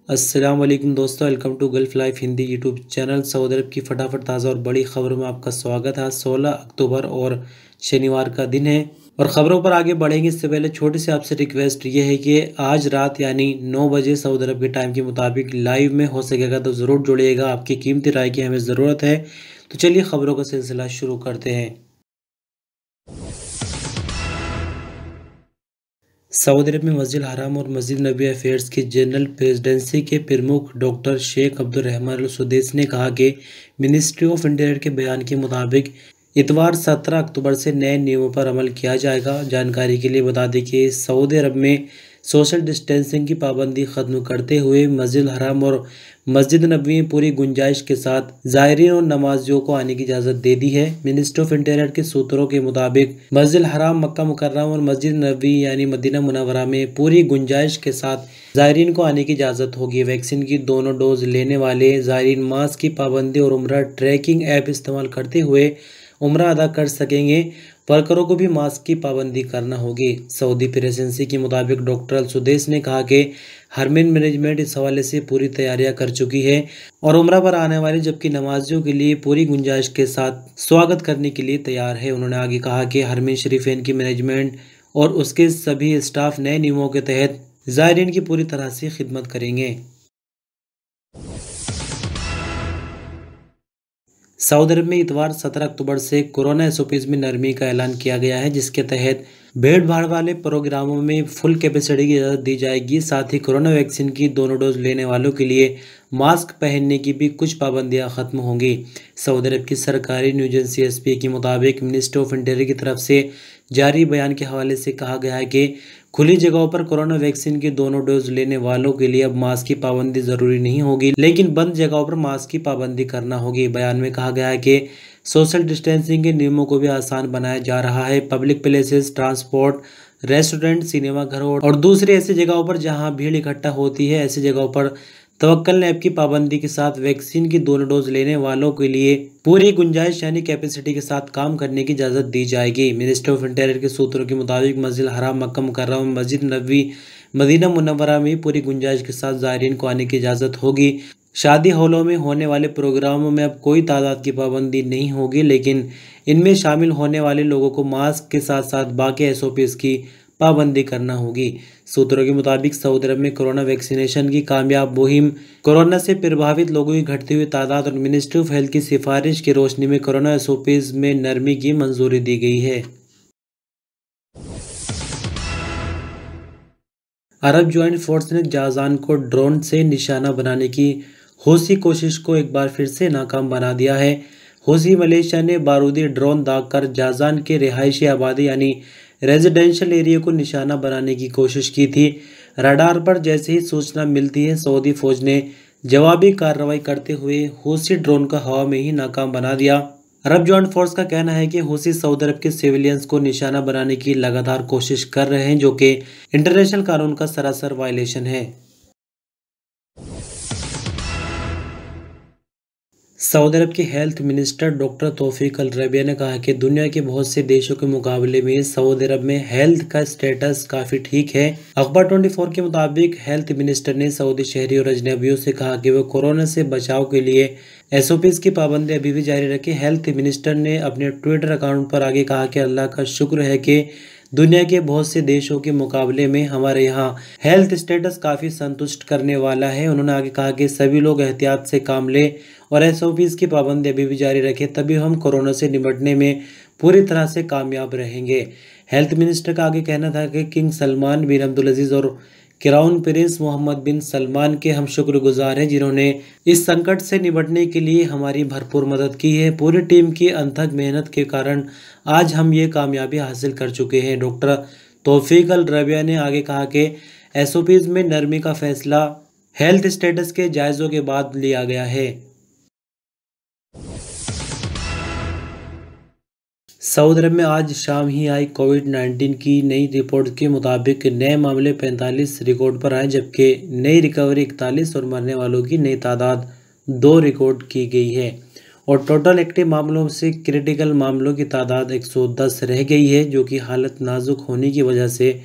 अस्सलाम वालेकुम दोस्तों, welcome to gulf life Hindi YouTube channel. Saudi Arab की फटाफट ताज़ा और बड़ी खबरों में आपका स्वागत है। आज 16 अक्टूबर और शनिवार का दिन है और ख़बरों पर आगे बढ़ेंगे इससे पहले छोटी सी आपसे रिक्वेस्ट ये है कि आज रात यानी 9 बजे सऊदी अरब के टाइम के मुताबिक लाइव में हो सकेगा तो ज़रूर जुड़िएगा। आपकी कीमती राय की हमें ज़रूरत है। तो चलिए खबरों का सिलसिला शुरू करते हैं। सऊदी अरब में मस्जिद हराम और मस्जिद नबी अफेयर्स की जनरल प्रेसिडेंसी के प्रमुख डॉक्टर शेख अब्दुल रहमान अल सुदैस ने कहा कि मिनिस्ट्री ऑफ इंटीरियर के बयान के मुताबिक इतवार 17 अक्टूबर से नए नियमों पर अमल किया जाएगा। जानकारी के लिए बता दें कि सऊदी अरब में सोशल डिस्टेंसिंग की पाबंदी खत्म करते हुए मस्जिद हराम और मस्जिद नबवी में पूरी गुंजाइश के साथ ज़ायरीन और नमाजियों को आने की इजाज़त दे दी है। मिनिस्ट्री ऑफ इंटीरियर के सूत्रों के मुताबिक मस्जिद हराम, मक्का मुकर्रमा और मस्जिद नबवी यानी मदीना मुनव्वरा में पूरी गुंजाइश के साथ ज़ायरीन को आने की इजाज़त होगी। वैक्सीन की दोनों डोज लेने वाले ज़ायरीन मास्क की पाबंदी और उम्रा ट्रैकिंग ऐप इस्तेमाल करते हुए उम्रा अदा कर सकेंगे। वर्करों को भी मास्क की पाबंदी करना होगी। सऊदी प्रेस एजेंसी के मुताबिक डॉक्टर अल सुदैस ने कहा कि हरमैन मैनेजमेंट इस हवाले से पूरी तैयारियां कर चुकी है और उम्रा पर आने वाले जबकि नमाजियों के लिए पूरी गुंजाइश के साथ स्वागत करने के लिए तैयार है। उन्होंने आगे कहा कि हरमैन शरीफेन की मैनेजमेंट और उसके सभी स्टाफ नए नियमों के तहत ज़ायरीन की पूरी तरह से खिदमत करेंगे। सऊदी अरब में इतवार 17 अक्टूबर से कोरोना एसओपीज़ में नरमी का ऐलान किया गया है, जिसके तहत भीड़ भाड़ वाले प्रोग्रामों में फुल कैपेसिटी की इजाज़त दी जाएगी। साथ ही कोरोना वैक्सीन की दोनों डोज लेने वालों के लिए मास्क पहनने की भी कुछ पाबंदियां खत्म होंगी। सऊदी अरब की सरकारी न्यूज एजेंसी एसपी के मुताबिक मिनिस्ट्री ऑफ इंटीरियर की तरफ से जारी बयान के हवाले से कहा गया है कि खुली जगहों पर कोरोना वैक्सीन की दोनों डोज लेने वालों के लिए अब मास्क की पाबंदी जरूरी नहीं होगी, लेकिन बंद जगहों पर मास्क की पाबंदी करना होगी। बयान में कहा गया है कि सोशल डिस्टेंसिंग के नियमों को भी आसान बनाया जा रहा है। Public places, transport, restaurant, cinema घरों और दूसरी ऐसी जगहों पर जहां भीड़ इकट्ठा होती है, ऐसी जगहों पर तवक्कल ऐप की पाबंदी के साथ वैक्सीन की दोनों डोज लेने वालों के लिए पूरी गुंजाइश यानी कैपेसिटी के साथ काम करने की इजाज़त दी जाएगी। मिनिस्ट्री ऑफ इंटीरियर के सूत्रों के मुताबिक मस्जिद हराम, मक्का मुकर्रमा, मस्जिद नबवी, मदीना मुनव्वरा में पूरी गुंजाइश के साथ ज़ायरीन को आने की इजाज़त होगी। शादी हॉलों में होने वाले प्रोग्रामों में अब कोई तादाद की पाबंदी नहीं होगी, लेकिन इनमें शामिल होने वाले लोगों को मास्क के साथ साथ बाकी एसओपीज़ की पाबंदी करना होगी। सूत्रों के मुताबिक सऊदी अरब में कोरोना वैक्सीनेशन की कामयाब मुहिम, कोरोना से प्रभावित लोगों की घटती हुई तादाद और मिनिस्ट्री ऑफ हेल्थ की सिफारिश की रोशनी में कोरोना एसओपीज़ में नरमी की मंजूरी दी गई है। अरब ज्वाइंट फोर्स ने जाजान को ड्रोन से निशाना बनाने की हूसी कोशिश को एक बार फिर से नाकाम बना दिया है। हूसी मलेशिया ने बारूदी ड्रोन दागकर जाजान के रिहायशी आबादी यानी रेजिडेंशियल एरिया को निशाना बनाने की कोशिश की थी। रडार पर जैसे ही सूचना मिलती है, सऊदी फौज ने जवाबी कार्रवाई करते हुए हूसी ड्रोन को हवा में ही नाकाम बना दिया। अरब ज्वाइंट फोर्स का कहना है कि हूसी सऊदी अरब के सिविलियंस को निशाना बनाने की लगातार कोशिश कर रहे हैं, जो कि इंटरनेशनल कानून का सरासर वायलेशन है। सऊदी अरब के हेल्थ मिनिस्टर डॉक्टर तौफीक अल रबिया ने कहा कि दुनिया के बहुत से देशों के मुकाबले में सऊदी अरब में हेल्थ का स्टेटस काफ़ी ठीक है। अखबार 24 के मुताबिक हेल्थ मिनिस्टर ने सऊदी शहरी और अजनबियों से कहा कि वो कोरोना से बचाव के लिए एसओपीज़ की पाबंदी अभी भी जारी रखें। हेल्थ मिनिस्टर ने अपने ट्विटर अकाउंट पर आगे कहा कि अल्लाह का शुक्र है कि दुनिया के बहुत से देशों के मुकाबले में हमारे यहाँ हेल्थ स्टेटस काफ़ी संतुष्ट करने वाला है। उन्होंने आगे कहा कि सभी लोग एहतियात से काम लें और एसओपीज़ की पाबंदी अभी भी जारी रखें, तभी हम कोरोना से निपटने में पूरी तरह से कामयाब रहेंगे। हेल्थ मिनिस्टर का आगे कहना था कि किंग सलमान बिन अब्दुल अजीज़ और क्राउन प्रिंस मोहम्मद बिन सलमान के हम शुक्रगुजार हैं, जिन्होंने इस संकट से निपटने के लिए हमारी भरपूर मदद की है। पूरी टीम की अथक मेहनत के कारण आज हम ये कामयाबी हासिल कर चुके हैं। डॉक्टर तौफीक अल रबिया ने आगे कहा कि एसओपीज़ में नरमी का फैसला हेल्थ स्टेटस के जायज़ों के बाद लिया गया है। सऊदी अरब में आज शाम ही आई कोविड-19 की नई रिपोर्ट के मुताबिक नए मामले 45 रिकॉर्ड पर आए, जबकि नई रिकवरी 41 और मरने वालों की नई तादाद 2 रिकॉर्ड की गई है और टोटल एक्टिव मामलों से क्रिटिकल मामलों की तादाद 110 रह गई है, जो कि हालत नाजुक होने की वजह से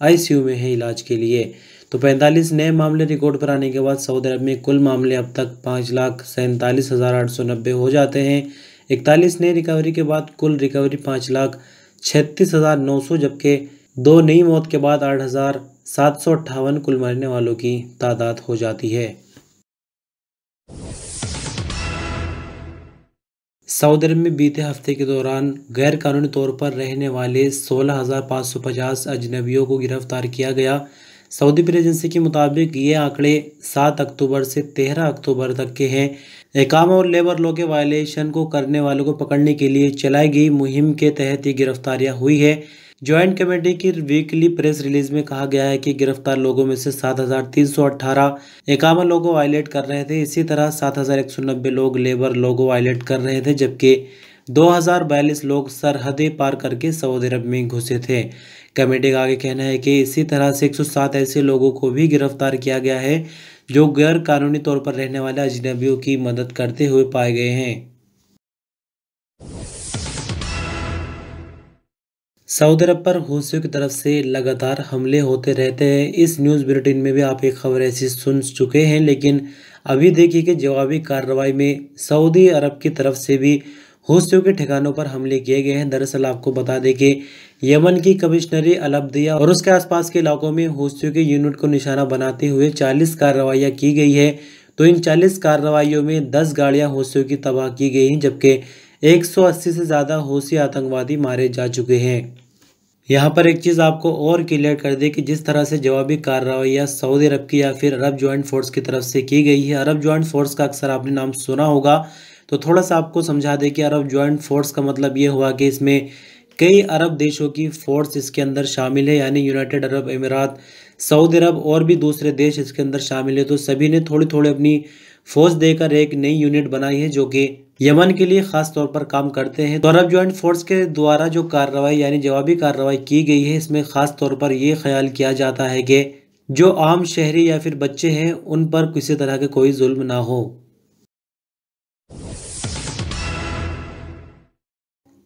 आईसीयू में है इलाज के लिए। तो 45 नए मामले रिकॉर्ड पर आने के बाद सऊदी अरब में कुल मामले अब तक 5,47,890 हो जाते हैं। 41 नई रिकवरी के बाद कुल रिकवरी 5,36,900, जबकि 2 नई मौत के बाद 8,758 कुल मरने वालों की तादाद हो जाती है। सऊदी अरब में बीते हफ्ते के दौरान गैर कानूनी तौर पर रहने वाले 16,550 अजनबियों को गिरफ्तार किया गया। सऊदी प्रेस एजेंसी के मुताबिक ये आंकड़े 7 अक्टूबर से 13 अक्टूबर तक के हैं। इकामा और लेबर लॉ के वायलेशन को करने वालों को पकड़ने के लिए चलाई गई मुहिम के तहत ये गिरफ्तारियां हुई है। ज्वाइंट कमेटी की वीकली प्रेस रिलीज में कहा गया है कि गिरफ्तार लोगों में से 7,318 इकामा लॉ को वायलेट कर रहे थे। इसी तरह 7,190 लोग लेबर लॉ को वायलेट कर रहे थे, जबकि 2,042 लोग सरहदें पार करके सऊदी अरब में घुसे थे। कमेटी का आगे कहना है कि इसी तरह से 107 ऐसे लोगों को भी गिरफ्तार किया गया है जो गैर कानूनी तौर पर रहने वाले अजनबियों की मदद करते हुए पाए गए हैं। सऊदी अरब पर हूथियों की तरफ से लगातार हमले होते रहते हैं। इस न्यूज़ बुलेटिन में भी आप एक खबर ऐसी सुन चुके हैं, लेकिन अभी देखिए कि जवाबी कार्रवाई में सऊदी अरब की तरफ से भी हूथियों के ठिकानों पर हमले किए गए हैं। दरअसल आपको बता दें कि यमन की कमिश्नरी अल-अब्दिया और उसके आसपास के इलाकों में हूथियों के यूनिट को निशाना बनाते हुए 40 कार्रवाइयाँ की गई है। तो इन 40 कार्रवाइयों में 10 गाड़ियाँ हूथियों की तबाह की गई हैं, जबकि 180 से ज़्यादा हूथी आतंकवादी मारे जा चुके हैं। यहाँ पर एक चीज़ आपको और क्लियर कर दे कि जिस तरह से जवाबी कार्रवाइयाँ सऊदी अरब की या फिर अरब ज्वाइंट फोर्स की तरफ से की गई है, अरब ज्वाइंट फोर्स का अक्सर आपने नाम सुना होगा, तो थोड़ा सा आपको समझा दे कि अरब ज्वाइंट फोर्स का मतलब ये हुआ कि इसमें कई अरब देशों की फोर्स इसके अंदर शामिल है, यानी यूनाइटेड अरब अमीरात, सऊदी अरब और भी दूसरे देश इसके अंदर शामिल है। तो सभी ने थोड़ी थोड़ी अपनी फौज देकर एक नई यूनिट बनाई है जो कि यमन के लिए खास तौर पर काम करते हैं। तो अरब ज्वाइंट फोर्स के द्वारा जो कार्रवाई यानी जवाबी कार्रवाई की गई है, इसमें खास तौर पर यह ख्याल किया जाता है कि जो आम शहरी या फिर बच्चे हैं उन पर किसी तरह के कोई जुल्म ना हो।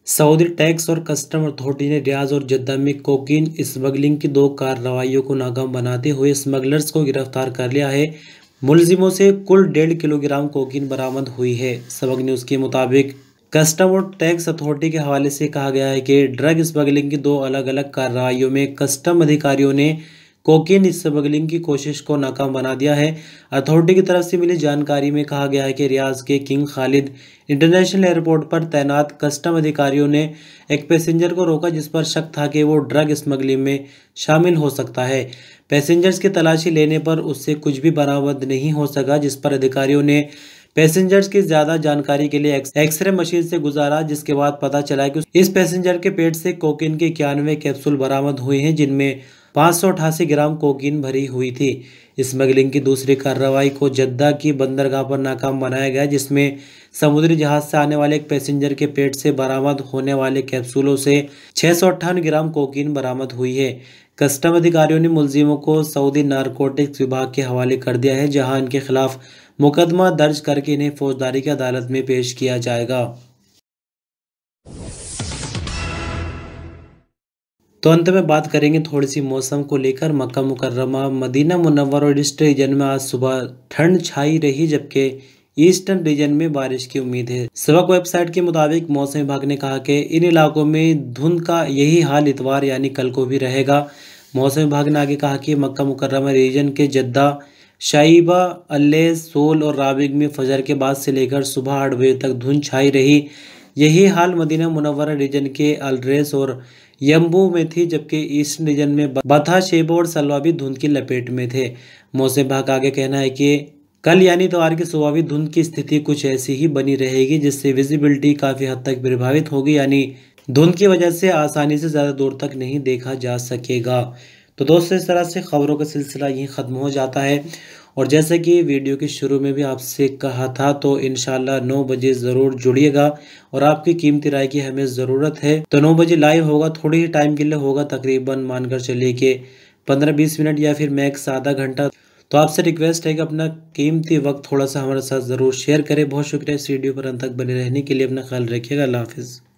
सऊदी टैक्स और कस्टम अथॉरिटी ने रियाद और जद्दा में कोकीन स्मगलिंग की 2 कार्रवाइयों को नाकाम बनाते हुए स्मगलर्स को गिरफ्तार कर लिया है। मुलजिमों से कुल 1.5 किलोग्राम कोकीन बरामद हुई है। सबक न्यूज़ के मुताबिक कस्टम और टैक्स अथॉरिटी के हवाले से कहा गया है कि ड्रग स्मगलिंग की 2 अलग अलग कार्रवाइयों में कस्टम अधिकारियों ने कोकीन स्मगलिंग की कोशिश को नाकाम बना दिया है। अथॉरिटी की तरफ से मिली जानकारी में कहा गया है कि रियाद के किंग खालिद इंटरनेशनल एयरपोर्ट पर तैनात कस्टम अधिकारियों ने एक पैसेंजर को रोका जिस पर शक था कि वो ड्रग स्मगलिंग में शामिल हो सकता है। पैसेंजर्स की तलाशी लेने पर उससे कुछ भी बरामद नहीं हो सका, जिस पर अधिकारियों ने पैसेंजर्स की ज़्यादा जानकारी के लिए एक्सरे मशीन से गुजारा, जिसके बाद पता चला कि इस पैसेंजर के पेट से कोकीन के 91 कैप्सूल बरामद हुए हैं, जिनमें 588 ग्राम कोकीन भरी हुई थी। स्मगलिंग की दूसरी कार्रवाई को जद्दा की बंदरगाह पर नाकाम बनाया गया, जिसमें समुद्री जहाज से आने वाले एक पैसेंजर के पेट से बरामद होने वाले कैप्सूलों से 658 ग्राम कोकीन बरामद हुई है। कस्टम अधिकारियों ने मुलजिमों को सऊदी नारकोटिक्स विभाग के हवाले कर दिया है, जहां इनके खिलाफ मुकदमा दर्ज करके इन्हें फौजदारी की अदालत में पेश किया जाएगा। तो अंत में बात करेंगे थोड़ी सी मौसम को लेकर। मक्का मुकर्रमा, मदीना मुनव्वरा और ईस्ट रीजन में आज सुबह ठंड छाई रही, जबकि ईस्टर्न रीजन में बारिश की उम्मीद है। सबक वेबसाइट के मुताबिक मौसम विभाग ने कहा कि इन इलाकों में धुंध का यही हाल इतवार यानी कल को भी रहेगा। मौसम विभाग ने आगे कहा कि मक्का मुकर्रमा रीजन के जद्दा, शाइबा, अल्लेज, सोल और राबिग में फजर के बाद से लेकर सुबह 8 बजे तक धुंध छाई रही। यही हाल मदीना मुनव्वरा रीजन के अलरेस और यम्बू में थी, जबकि ईस्ट रीजन में बथा, शेबो और सलवा भी धुंध की लपेट में थे। मौसम विभाग का आगे कहना है कि कल यानी इतवार की सुबह भी धुंध की स्थिति कुछ ऐसी ही बनी रहेगी, जिससे विजिबिलिटी काफ़ी हद तक प्रभावित होगी, यानी धुंध की वजह से आसानी से ज़्यादा दूर तक नहीं देखा जा सकेगा। तो दोस्तों, इस तरह से खबरों का सिलसिला यहीं ख़त्म हो जाता है। और जैसे कि वीडियो के शुरू में भी आपसे कहा था, तो इंशाल्लाह 9 बजे ज़रूर जुड़िएगा और आपकी कीमती राय की हमें ज़रूरत है। तो 9 बजे लाइव होगा, थोड़ी ही टाइम के लिए होगा, तकरीबन मानकर चलिए कि 15-20 मिनट या फिर मैक्स आधा घंटा। तो आपसे रिक्वेस्ट है कि अपना कीमती वक्त थोड़ा सा हमारे साथ ज़रूर शेयर करें। बहुत शुक्रिया इस वीडियो पर अंत तक बने रहने के लिए। अपना ख्याल रखिएगा। अल्लाह हाफिज़।